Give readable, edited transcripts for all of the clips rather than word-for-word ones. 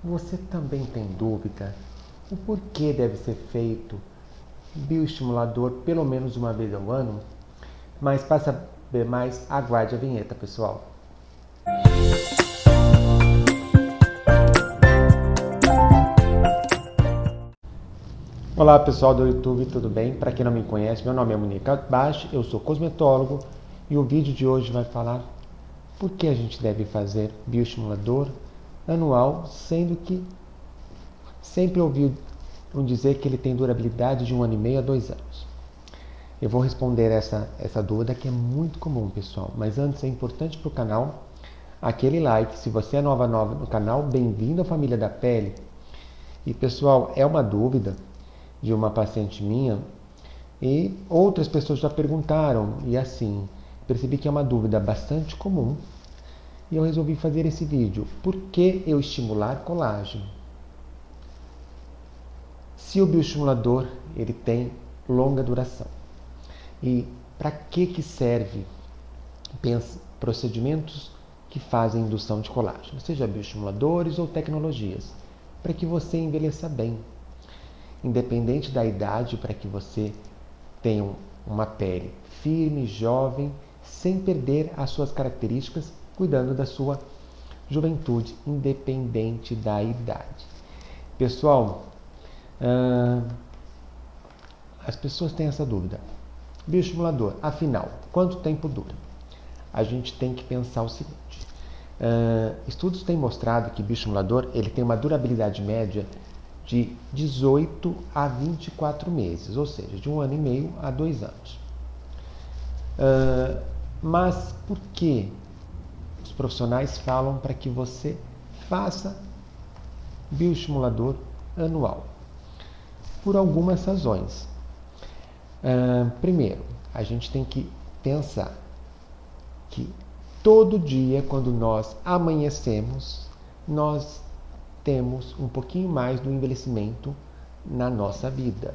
Você também tem dúvida o porquê deve ser feito bioestimulador pelo menos uma vez ao ano? Mas para saber mais, aguarde a vinheta, pessoal. Olá pessoal do YouTube, tudo bem? Para quem não me conhece, meu nome é Munique Basch, eu sou cosmetólogo e o vídeo de hoje vai falar por que a gente deve fazer bioestimulador anual, sendo que sempre ouvi dizer que ele tem durabilidade de 1 ano e meio a 2 anos. Eu vou responder essa dúvida que é muito comum, pessoal, mas antes é importante para o canal aquele like. Se você é nova no canal, bem-vindo à família da pele. E pessoal, é uma dúvida de uma paciente minha e outras pessoas já perguntaram e assim, percebi que é uma dúvida bastante comum e eu resolvi fazer esse vídeo. Por que eu estimular colágeno? Se o bioestimulador ele tem longa duração e para que serve procedimentos que fazem indução de colágeno, seja bioestimuladores ou tecnologias, para que você envelheça bem, independente da idade, para que você tenha uma pele firme, jovem, sem perder as suas características, cuidando da sua juventude, independente da idade. Pessoal, as pessoas têm essa dúvida. Bioestimulador, afinal, quanto tempo dura? A gente tem que pensar o seguinte. Estudos têm mostrado que o bioestimulador ele tem uma durabilidade média de 18 a 24 meses, ou seja, de 1 ano e meio a 2 anos. Mas por que os profissionais falam para que você faça bioestimulador anual? Por algumas razões. Primeiro, a gente tem que pensar que todo dia, quando nós amanhecemos, nós temos um pouquinho mais do envelhecimento na nossa vida.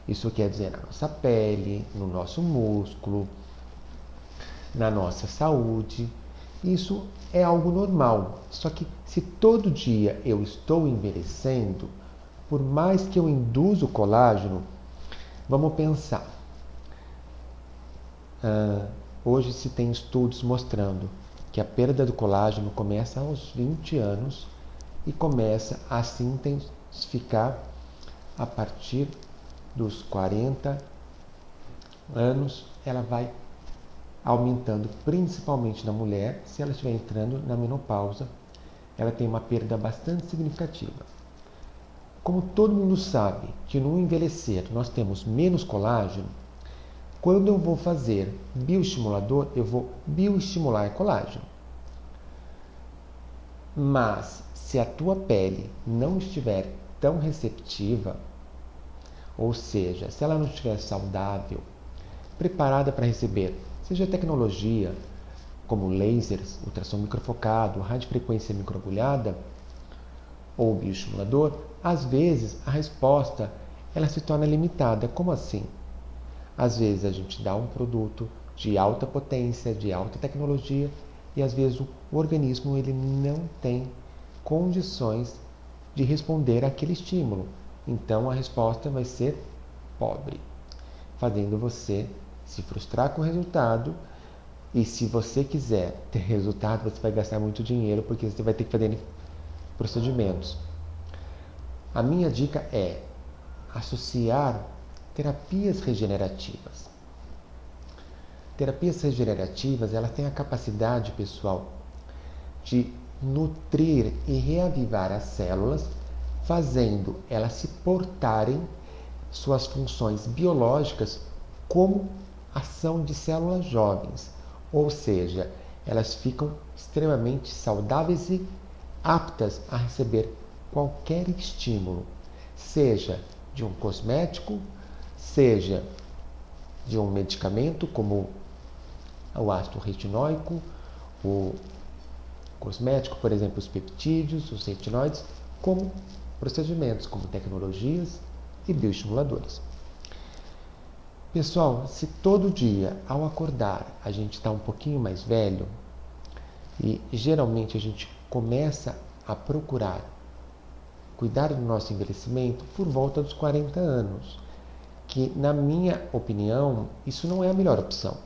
Isso quer dizer na nossa pele, no nosso músculo, na nossa saúde. Isso é algo normal. Só que se todo dia eu estou envelhecendo, por mais que eu induza o colágeno, vamos pensar. Hoje se tem estudos mostrando que a perda do colágeno começa aos 20 anos e começa a se intensificar a partir dos 40 anos. Ela vai aumentando, principalmente na mulher, se ela estiver entrando na menopausa, ela tem uma perda bastante significativa. Como todo mundo sabe que no envelhecer nós temos menos colágeno, quando eu vou fazer bioestimulador, eu vou bioestimular colágeno. Mas se a tua pele não estiver tão receptiva, ou seja, se ela não estiver saudável, preparada para receber, seja tecnologia, como lasers, ultrassom microfocado, radiofrequência microagulhada, ou bioestimulador, às vezes a resposta ela se torna limitada. Como assim? Às vezes a gente dá um produto de alta potência, de alta tecnologia, e às vezes o organismo ele não tem condições de responder àquele estímulo. Então a resposta vai ser pobre, fazendo você se frustrar com o resultado. E se você quiser ter resultado, você vai gastar muito dinheiro, porque você vai ter que fazer procedimentos. A minha dica é associar terapias regenerativas. Terapias regenerativas, elas têm a capacidade, pessoal, de nutrir e reavivar as células, fazendo elas se portarem suas funções biológicas como ação de células jovens. Ou seja, elas ficam extremamente saudáveis e aptas a receber qualquer estímulo, seja de um cosmético, seja de um medicamento como o ácido retinóico, o cosmético, por exemplo, os peptídeos, os retinoides, como procedimentos, como tecnologias e bioestimuladores. Pessoal, se todo dia, ao acordar, a gente está um pouquinho mais velho, e geralmente a gente começa a procurar cuidar do nosso envelhecimento por volta dos 40 anos, que, na minha opinião, isso não é a melhor opção.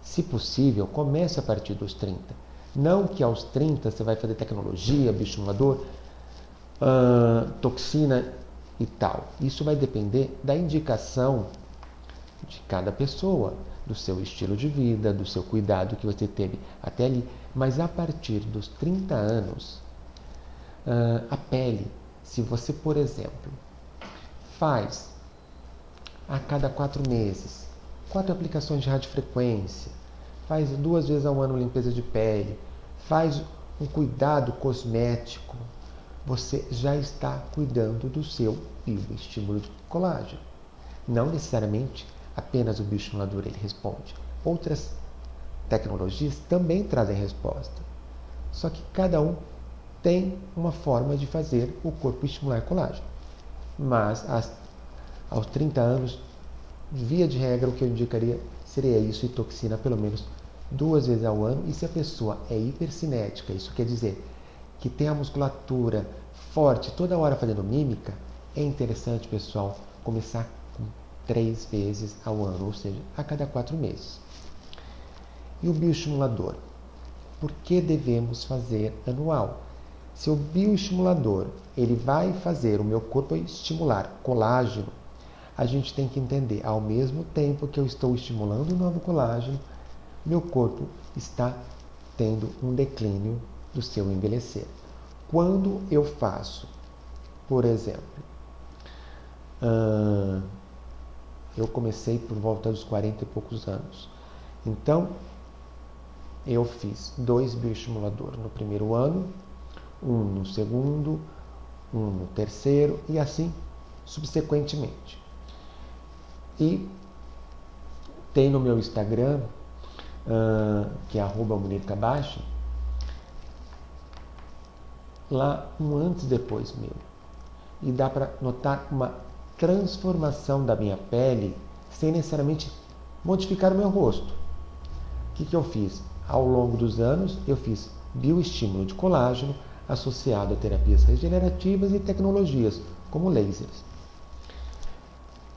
Se possível, comece a partir dos 30. Não que aos 30 você vai fazer tecnologia, bioestimulador, toxina e tal. Isso vai depender da indicação de cada pessoa, do seu estilo de vida, do seu cuidado que você teve até ali. Mas a partir dos 30 anos, a pele, se você, por exemplo, faz a cada 4 meses, 4 aplicações de radiofrequência, faz 2 vezes ao ano limpeza de pele, faz um cuidado cosmético, você já está cuidando do seu bioestímulo de colágeno. Não necessariamente apenas o bioestimulador ele responde. Outras tecnologias também trazem resposta. Só que cada um tem uma forma de fazer o corpo estimular colágeno. Mas aos 30 anos, via de regra, o que eu indicaria seria isso e toxina pelo menos 2 vezes ao ano. E se a pessoa é hipercinética, isso quer dizer que tem a musculatura forte toda hora fazendo mímica, é interessante, pessoal, começar com 3 vezes ao ano, ou seja, a cada 4 meses. E o bioestimulador? Por que devemos fazer anual? Se o bioestimulador ele vai fazer o meu corpo estimular colágeno, a gente tem que entender, ao mesmo tempo que eu estou estimulando o novo colágeno, meu corpo está tendo um declínio do seu envelhecer. Quando eu faço, por exemplo, eu comecei por volta dos 40 e poucos anos. Então, eu fiz 2 bioestimuladores no primeiro ano, 1 no segundo, 1 no terceiro e assim subsequentemente. E tem no meu Instagram, que é @munirkabashi, lá um antes e depois meu. E dá para notar uma transformação da minha pele sem necessariamente modificar o meu rosto. O que eu fiz? Ao longo dos anos, eu fiz bioestímulo de colágeno associado a terapias regenerativas e tecnologias, como lasers.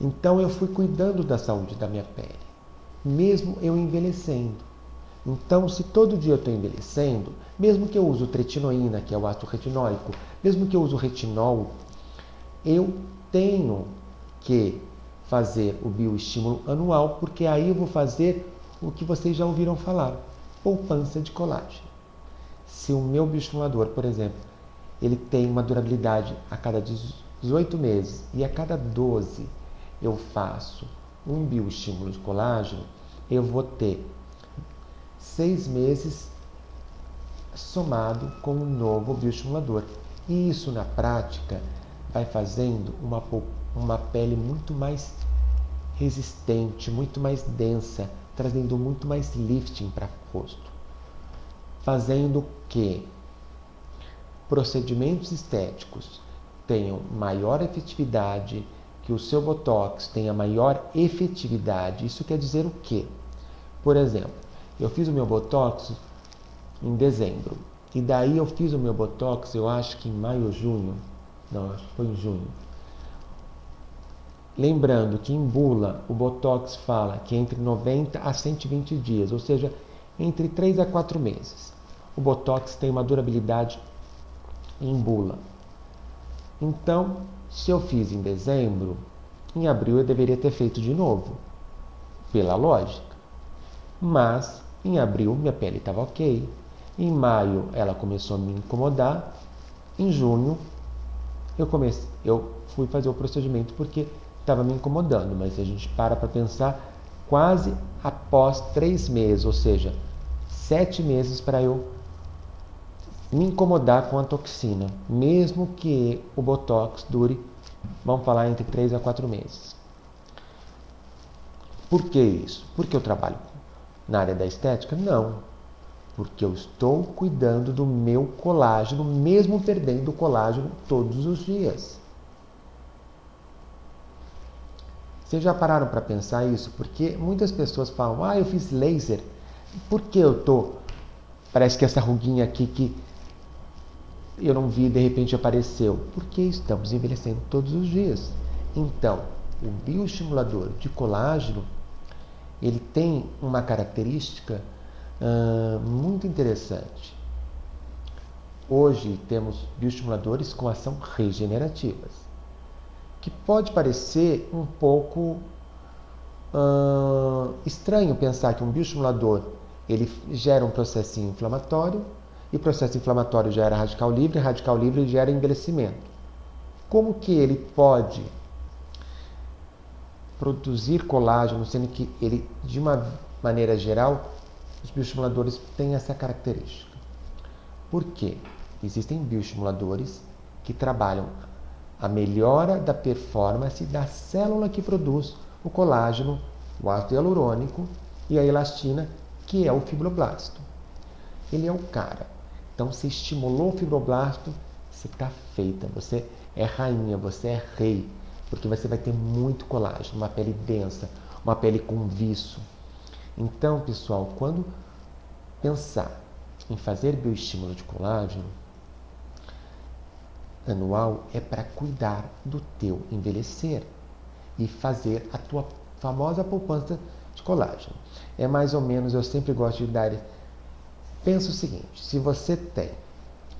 Então eu fui cuidando da saúde da minha pele, mesmo eu envelhecendo. Então, se todo dia eu estou envelhecendo, mesmo que eu use tretinoína, que é o ácido retinóico, mesmo que eu use retinol, eu tenho que fazer o bioestímulo anual, porque aí eu vou fazer o que vocês já ouviram falar, poupança de colágeno. Se o meu bioestimulador, por exemplo, ele tem uma durabilidade a cada 18 meses e a cada 12 eu faço um bioestímulo de colágeno, eu vou ter 6 meses somado com um novo bioestimulador. E isso, na prática, vai fazendo uma pele muito mais resistente, muito mais densa, trazendo muito mais lifting para o rosto. Fazendo que procedimentos estéticos tenham maior efetividade, que o seu Botox tenha maior efetividade. Isso quer dizer o quê? Por exemplo, eu fiz o meu Botox em dezembro. E daí eu fiz o meu Botox, eu acho que em maio ou junho. Não, acho que foi em junho. Lembrando que em bula o Botox fala que é entre 90 a 120 dias, ou seja, entre 3 a 4 meses. O Botox tem uma durabilidade em bula. Então, se eu fiz em dezembro, em abril eu deveria ter feito de novo, pela lógica. Mas, em abril, minha pele estava ok. Em maio, ela começou a me incomodar. Em junho, eu fui fazer o procedimento porque estava me incomodando. Mas a gente para pensar, quase após 3 meses, ou seja, 7 meses para eu me incomodar com a toxina, mesmo que o Botox dure, vamos falar, entre 3 a 4 meses. Por que isso? Porque eu trabalho na área da estética? Não. Porque eu estou cuidando do meu colágeno, mesmo perdendo o colágeno todos os dias. Vocês já pararam para pensar isso? Porque muitas pessoas falam, eu fiz laser. Por que eu tô? Parece que essa ruguinha aqui que eu não vi, de repente apareceu? Porque estamos envelhecendo todos os dias. Então, o bioestimulador de colágeno, ele tem uma característica muito interessante. Hoje temos bioestimuladores com ação regenerativas, que pode parecer um pouco estranho pensar que um bioestimulador ele gera um processinho inflamatório, e processo inflamatório gera radical livre gera envelhecimento. Como que ele pode produzir colágeno, sendo que ele, de uma maneira geral, os bioestimuladores têm essa característica? Por quê? Existem bioestimuladores que trabalham a melhora da performance da célula que produz o colágeno, o ácido hialurônico e a elastina, que é o fibroblasto. Ele é o cara. Então, se estimulou o fibroblasto, você está feita. Você é rainha, você é rei, porque você vai ter muito colágeno, uma pele densa, uma pele com viço. Então, pessoal, quando pensar em fazer bioestímulo de colágeno anual, é para cuidar do teu envelhecer e fazer a tua famosa poupança de colágeno. É mais ou menos, eu sempre gosto de dar... Pensa o seguinte, se você tem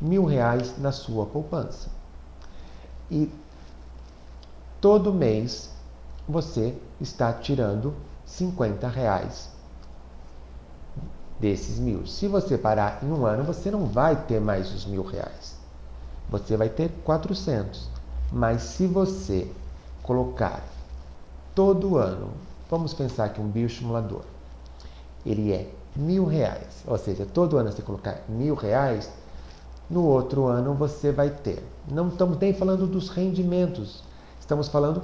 R$1.000 na sua poupança e todo mês você está tirando R$50 desses 1.000. Se você parar em um ano, você não vai ter mais os R$1.000. Você vai ter 400. Mas se você colocar todo ano, vamos pensar que um bioestimulador, ele é R$1.000, ou seja, todo ano você colocar R$1.000, no outro ano você vai ter. Não estamos nem falando dos rendimentos, estamos falando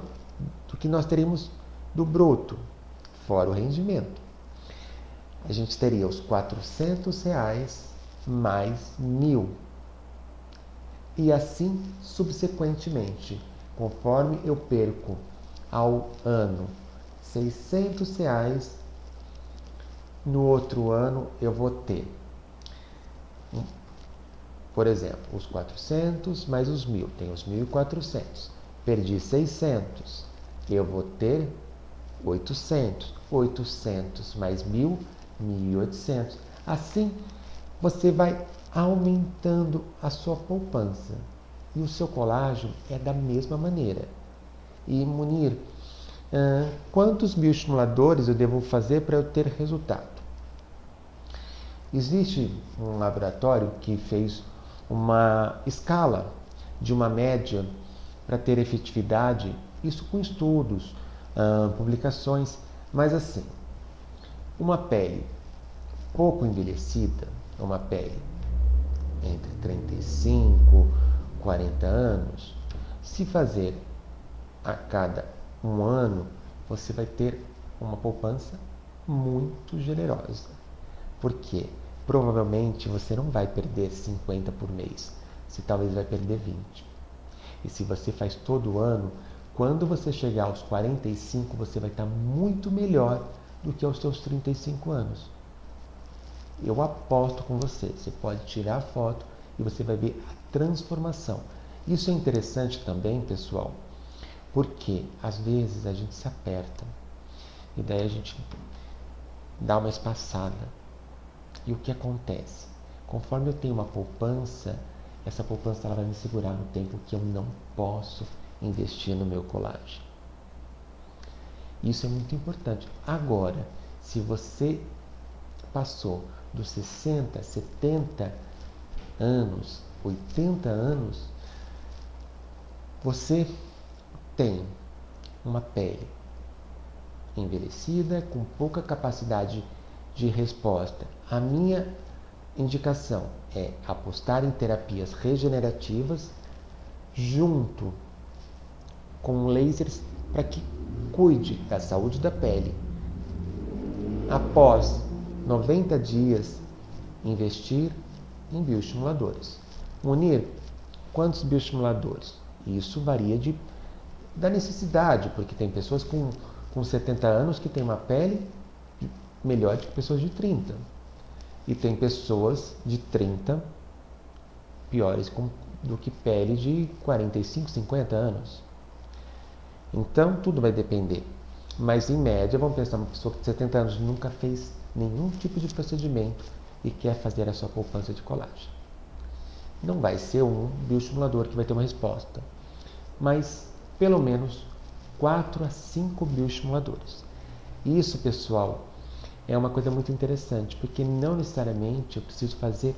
do que nós teríamos do bruto, fora o rendimento. A gente teria os R$400 mais 1.000. E assim subsequentemente, conforme eu perco ao ano R$600, no outro ano eu vou ter, por exemplo, os 400 mais os 1.000, tem os 1.400. Perdi 600, eu vou ter 800. 800 mais 1.000, 1.800. Assim, você vai aumentando a sua poupança. E o seu colágeno é da mesma maneira. E, Munir, quantos bioestimuladores eu devo fazer para eu ter resultado? Existe um laboratório que fez uma escala de uma média para ter efetividade, isso com estudos, publicações, mas assim, uma pele pouco envelhecida, uma pele entre 35 e 40 anos, se fazer a cada um ano, você vai ter uma poupança muito generosa. Porque provavelmente você não vai perder 50 por mês, você talvez vai perder 20. E se você faz todo ano, quando você chegar aos 45, você vai estar muito melhor do que aos seus 35 anos. Eu aposto com você, você pode tirar a foto e você vai ver a transformação. Isso é interessante também, pessoal, porque às vezes a gente se aperta e daí a gente dá uma espaçada. E o que acontece? Conforme eu tenho uma poupança, essa poupança ela vai me segurar no tempo que eu não posso investir no meu colágeno. Isso é muito importante. Agora, se você passou dos 60, 70 anos, 80 anos, você tem uma pele envelhecida, com pouca capacidade de resposta. A minha indicação é apostar em terapias regenerativas junto com lasers para que cuide da saúde da pele. Após 90 dias, investir em bioestimuladores. Munir, quantos bioestimuladores? Isso varia da necessidade, porque tem pessoas com 70 anos que têm uma pele melhor do que pessoas de 30. E tem pessoas de 30 piores do que pele de 45, 50 anos. Então, tudo vai depender. Mas, em média, vamos pensar, uma pessoa de 70 anos nunca fez nenhum tipo de procedimento e quer fazer a sua poupança de colágeno. Não vai ser um bioestimulador que vai ter uma resposta, mas pelo menos 4 a 5 bioestimuladores. Isso, pessoal, é uma coisa muito interessante, porque não necessariamente eu preciso fazer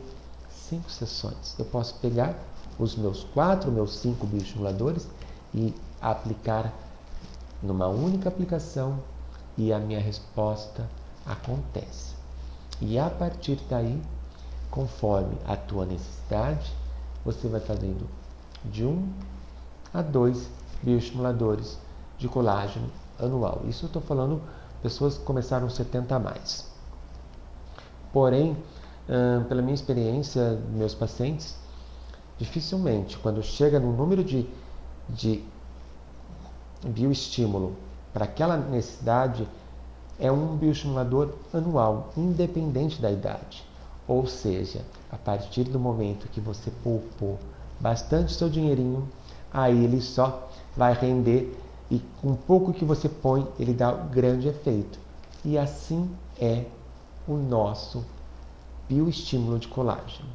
5 sessões. Eu posso pegar os meus 4, meus 5 bioestimuladores e aplicar numa única aplicação e a minha resposta acontece. E a partir daí, conforme a tua necessidade, você vai fazendo de 1 a 2 bioestimuladores de colágeno anual. Isso eu estou falando pessoas que começaram 70 a mais. Porém, pela minha experiência, meus pacientes, dificilmente, quando chega no número de bioestímulo para aquela necessidade, é um bioestimulador anual, independente da idade. Ou seja, a partir do momento que você poupou bastante seu dinheirinho, aí ele só vai render e com pouco que você põe, ele dá um grande efeito. E assim é o nosso bioestímulo de colágeno.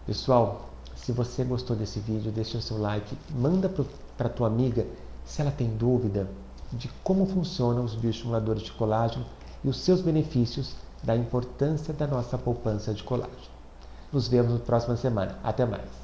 Pessoal, se você gostou desse vídeo, deixa o seu like, manda para a tua amiga se ela tem dúvida de como funcionam os bioestimuladores de colágeno e os seus benefícios da importância da nossa poupança de colágeno. Nos vemos na próxima semana. Até mais!